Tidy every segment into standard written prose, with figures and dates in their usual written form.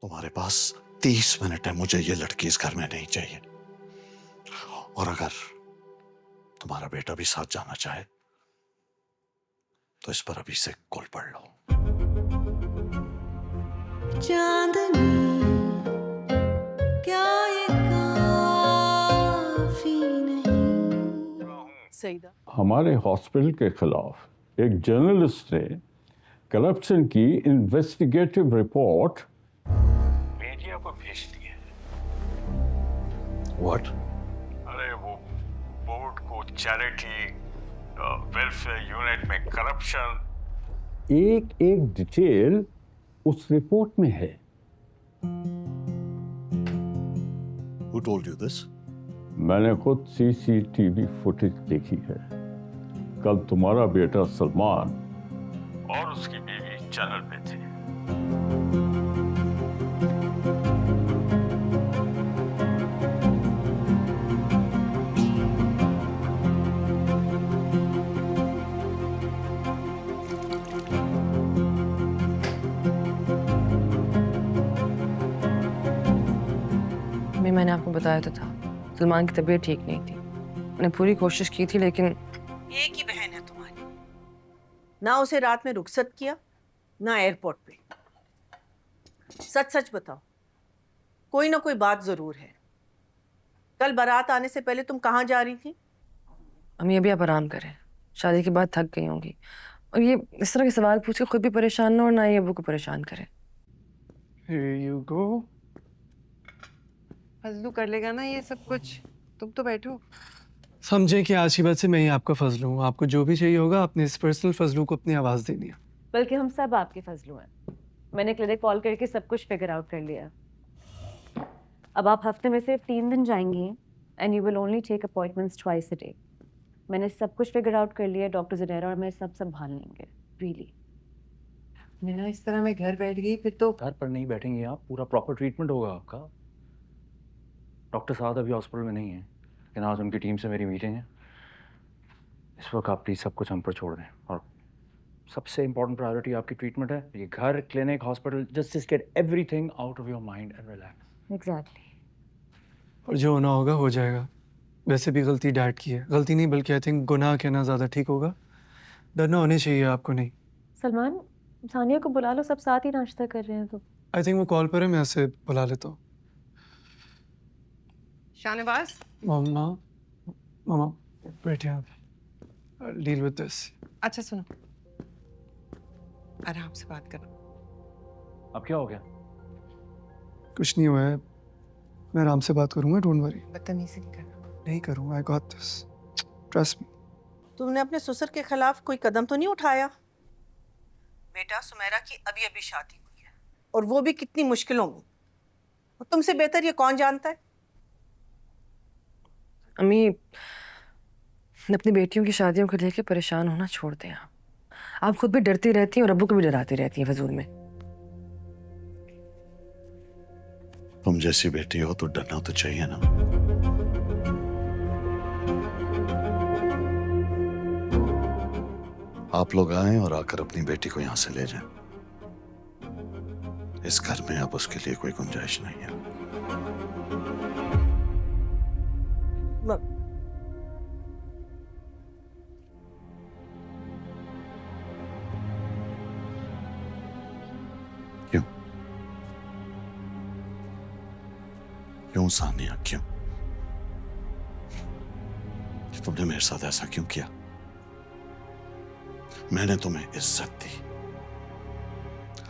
तुम्हारे पास 30 मिनट है, मुझे ये लड़की इस घर में नहीं चाहिए। और अगर तुम्हारा बेटा भी साथ जाना चाहे तो इस पर अभी से कॉल पढ़ लो। चांदनी क्या ये काफी नहीं। सईदा, हमारे हॉस्पिटल के खिलाफ एक जर्नलिस्ट ने करप्शन की इन्वेस्टिगेटिव रिपोर्ट मीडिया को भेज दी है। व्हाट? अरे वो बोर्ड को चैरिटी वेलफेयर यूनिट में करप्शन, एक एक डिटेल उस रिपोर्ट में है। Who told you this? मैंने खुद सीसीटीवी फुटेज देखी है। कल तुम्हारा बेटा सलमान और उसकी बीवी चैनल पे थे। मैंने आपको बताया तो था, सलमान की तबीयत ठीक नहीं थी। मैंने पूरी कोशिश की थी, लेकिन एक ही बहन है तुम्हारी, ना उसे रात में रुखसत किया ना एयरपोर्ट पे। सच सच बताओ, कोई ना कोई बात जरूर है। कल बारात आने से पहले तुम कहाँ जा रही थी? अम्मी अभी आप आराम करें, शादी के बाद थक गई होंगी। और ये इस तरह के सवाल पूछ के खुद भी परेशान ना हो, ना ये अबू को परेशान करें। Here you go. फजलू कर लेगा ना ये सब कुछ, तुम तो बैठो। समझे कि आज की बात से मैं ही आपका फजलू हूँ। आपको जो भी चाहिए होगा अपने इस पर्सनल फजलू को अपनी आवाज़ देनी है। बल्कि हम सब आपके फजलू हैं। मैंने क्लिनिक कॉल करके सब कुछ फिगर आउट कर लिया। अब आप हफ्ते में सिर्फ 3 दिन जाएंगी and you will only take appointments twice a day. मैंने सब कुछ फिगर आउट कर लिया। डॉक्टर ज़ुनैरा और मैं सब संभाल लेंगे, रियली। मीना, इस तरह मैं घर बैठ गई फिर तो। घर पर नहीं बैठेंगे आप, पूरा प्रॉपर ट्रीटमेंट होगा आपका। डॉक्टर साहब अभी हॉस्पिटल में नहीं है, लेकिन आज उनकी टीम से मेरी मीटिंग है। इस वक्त आप प्लीज़ सब कुछ हम पर छोड़ दें, और सबसे इम्पोर्टेंट प्रायोरिटी आपकी ट्रीटमेंट है। ये घर, clinic, hospital, just get everything out of your mind and relax. Exactly. और जो होना होगा हो जाएगा। वैसे भी गलती डैड की है, गलती नहीं बल्कि आई थिंक गुनाह कहना ज़्यादा ठीक होगा। डरना होने चाहिए आपको नहीं। सलमान, सानिया को बुला लो, सब साथ ही नाश्ता कर रहे हैं तो। आई थिंक वो कॉल पर है, मैं उसे बुला लेता हूँ। शाहनवाज, मामा, मामा बैठिए आप, डील विद दिस। अच्छा सुनो, आराम से बात करो। अब क्या हो गया? कुछ नहीं हुआ है, मैं आराम से बात करूंगा, डोंट वरी। बदतमीजी नहीं करना। नहीं करूंगा, I got this, trust me. तुमने अपने ससुर के खिलाफ कोई कदम तो नहीं उठाया? बेटा सुमेरा की अभी अभी शादी हुई है, और वो भी कितनी मुश्किलों में। और तुमसे बेहतर ये कौन जानता है? अम्मी अपनी बेटियों की शादियों को लेकर परेशान होना छोड़ दें। आप खुद भी डरती रहती हैं और अब्बू को भी डराती रहती हैं फजूल में। तुम जैसी बेटी हो तो डरना तो चाहिए ना। आप लोग आए और आकर अपनी बेटी को यहां से ले जाएं। इस घर में अब उसके लिए कोई गुंजाइश नहीं है। क्यों? क्यों सानिया, क्यों? तुमने मेरे साथ ऐसा क्यों किया? मैंने तुम्हें इज्जत दी,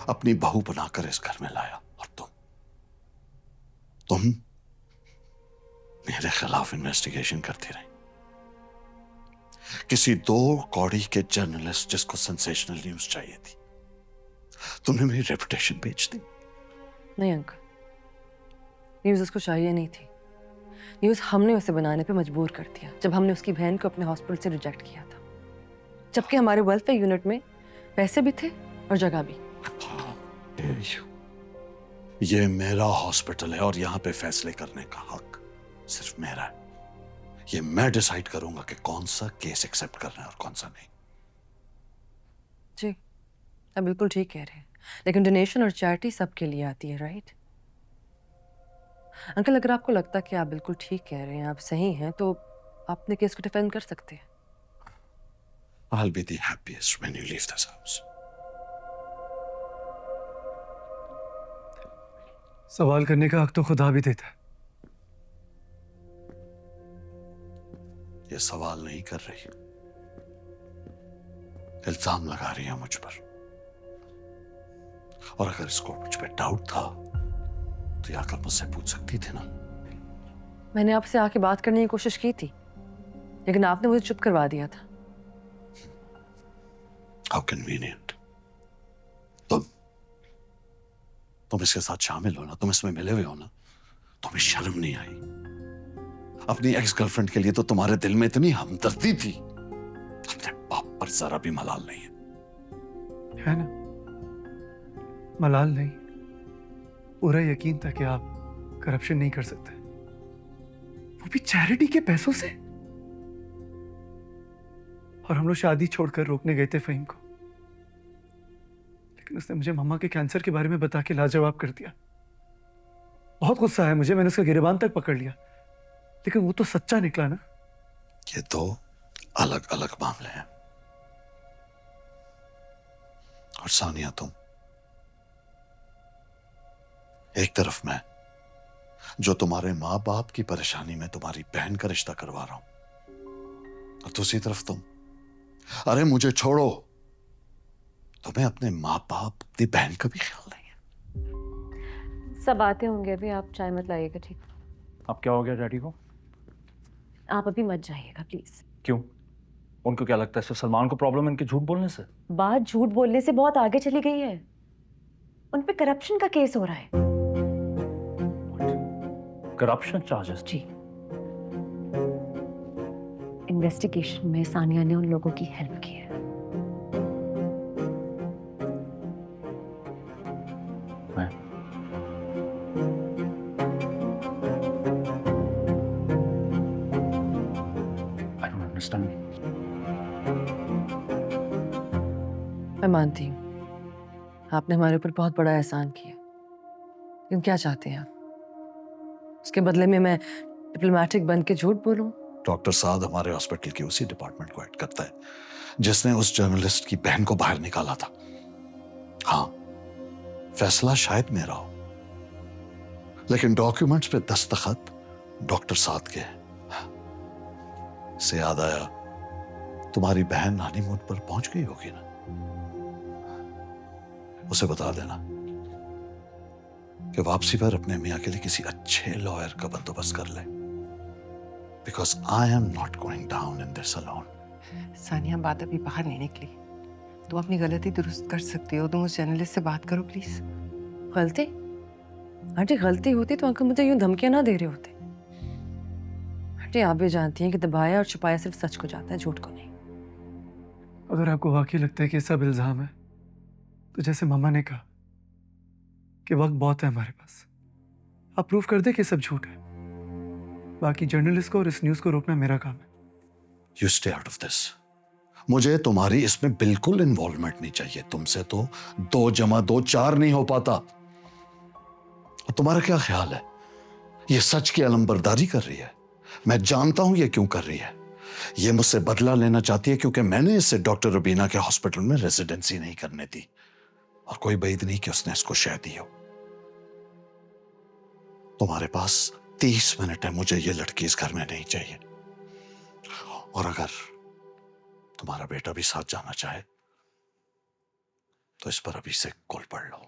अपनी बहू बनाकर इस घर में लाया, और तुम मेरे खिलाफ इन्वेस्टिगेशन करती रही। किसी 2 कौड़ी के जर्नलिस्ट जिसको सेंसेशनल न्यूज चाहिए थी, तुमने मेरी रेपुटेशन बेच दी। नहीं अंकल, न्यूज़ उसको चाहिए नहीं थी। न्यूज़ हमने उसे बनाने पे मजबूर कर दिया जब हमने उसकी बहन को अपने हॉस्पिटल से रिजेक्ट किया था, जबकि हमारे वेलफेयर यूनिट में पैसे भी थे और जगह भी। ये मेरा हॉस्पिटल है और यहाँ पे फैसले करने का हक सिर्फ मेरा है। ये मैं डिसाइड करूंगा कि कौन सा केस एक्सेप्ट करना है और कौन सा नहीं। जी, आप बिल्कुल ठीक कह रहे हैं, लेकिन डोनेशन और चैरिटी सबके लिए आती है, राइट? अंकल, अगर आपको लगता है कि आप बिल्कुल ठीक कह रहे हैं, आप सही हैं, तो आप अपने केस को डिफेंड कर सकते हैं। I'll be the happiest when you leave this house. सवाल करने का हक तो खुदा भी देता है। ये सवाल नहीं कर रही, इल्जाम लगा रही है मुझ पर। और अगर इसको मुझ पे डाउट था तो ये आकर मुझसे पूछ सकती थी ना। मैंने आपसे आके बात करने की कोशिश की थी, लेकिन आपने मुझे चुप करवा दिया था। How convenient. तुम इसके साथ शामिल हो ना, तुम इसमें मिले हुए हो ना, तुम्हें शर्म नहीं आई? अपनी एक्स गर्लफ्रेंड के लिए तो तुम्हारे दिल में इतनी हमदर्दी थी, अपने बाप पर जरा भी मलाल नहीं है ना? मलाल नहीं, पूरा यकीन था कि आप करप्शन नहीं कर सकते, वो भी चैरिटी के पैसों से। और हम लोग शादी छोड़कर रोकने गए थे फहीम को, लेकिन उसने मुझे मम्मा के कैंसर के बारे में बता के लाजवाब कर दिया। बहुत गुस्सा आया मुझे, मैंने उसका गिरेबान तक पकड़ लिया, लेकिन वो तो सच्चा निकला ना। ये दो अलग अलग मामले हैं। और सानिया, तुम एक तरफ मैं, जो तुम्हारे माँ बाप की परेशानी में तुम्हारी बहन का रिश्ता करवा रहा हूं, और दूसरी तरफ तुम, अरे मुझे छोड़ो, तुम्हें अपने माँ बाप, अपनी बहन का भी ख्याल नहीं है। सब आते होंगे अभी, आप चाय मत लाइएगा, ठीक? अब क्या हो गया डैडी को? आप अभी मत जाइएगा प्लीज। क्यों? उनको क्या लगता है सिर्फ सलमान को प्रॉब्लम है इनके झूठ बोलने से? बात झूठ बोलने से बहुत आगे चली गई है। उन पे करप्शन का केस हो रहा है। Corruption charges? जी, इन्वेस्टिगेशन में सानिया ने उन लोगों की हेल्प की है। I don't understand. मैं मानती हूँ आपने हमारे ऊपर बहुत बड़ा एहसान किया, लेकिन क्या चाहते हैं आप? उसके बदले में मैं डिप्लोमेटिक बन के झूठ बोलूं? डॉक्टर साद हमारे हॉस्पिटल की उसी डिपार्टमेंट को हेड करता है जिसने उस जर्नलिस्ट की बहन को बाहर निकाला था। हाँ, फैसला शायद मेरा हो, लेकिन डॉक्यूमेंट्स पे दस्तखत डॉक्टर साद के हैं। से याद आया, तुम्हारी बहन हनीमून पर पहुंच गई होगी ना, उसे बता देना कि वापसी पर अपने मियाँ के लिए किसी अच्छे लॉयर का बंदोबस्त कर ले, because I am not going down in this alone. Sania, बात अभी बाहर नहीं निकली, तुम अपनी गलती दुरुस्त कर सकती हो। तुम उस जर्नलिस्ट से बात करो प्लीज। गलती? आंटी, गलती होती तो अंकल मुझे यूं धमकियां ना दे रहे होते। आंटी, आप भी जानती हैं कि दबाया और छुपाया सिर्फ सच को जाता है, झूठ को नहीं। अगर आपको वाकई लगता है कि सब इल्जाम है, तो जैसे मामा ने कहा कि वक्त बहुत है हमारे पास, आप प्रूव कर दे कि सब झूठ है। बाकी जर्नलिस्ट को और इस न्यूज को रोकना मेरा काम है। You stay out of this. मुझे तुम्हारी इसमें बिल्कुल इन्वॉल्वमेंट नहीं चाहिए। तुमसे तो 2 + 2 4 नहीं हो पाता। और तुम्हारा क्या ख्याल है, ये सच की अलंबरदारी कर रही है? मैं जानता हूं ये क्यों कर रही है। ये मुझसे बदला लेना चाहती है क्योंकि मैंने इसे डॉक्टर रुबीना के हॉस्पिटल में रेजिडेंसी नहीं करने दी, और कोई बैद नहीं कि उसने इसको शह दी हो। तुम्हारे पास 30 मिनट है, मुझे ये लड़की इस घर में नहीं चाहिए। और अगर तुम्हारा बेटा भी साथ जाना चाहे तो इस पर अभी से कॉल पढ़ लो।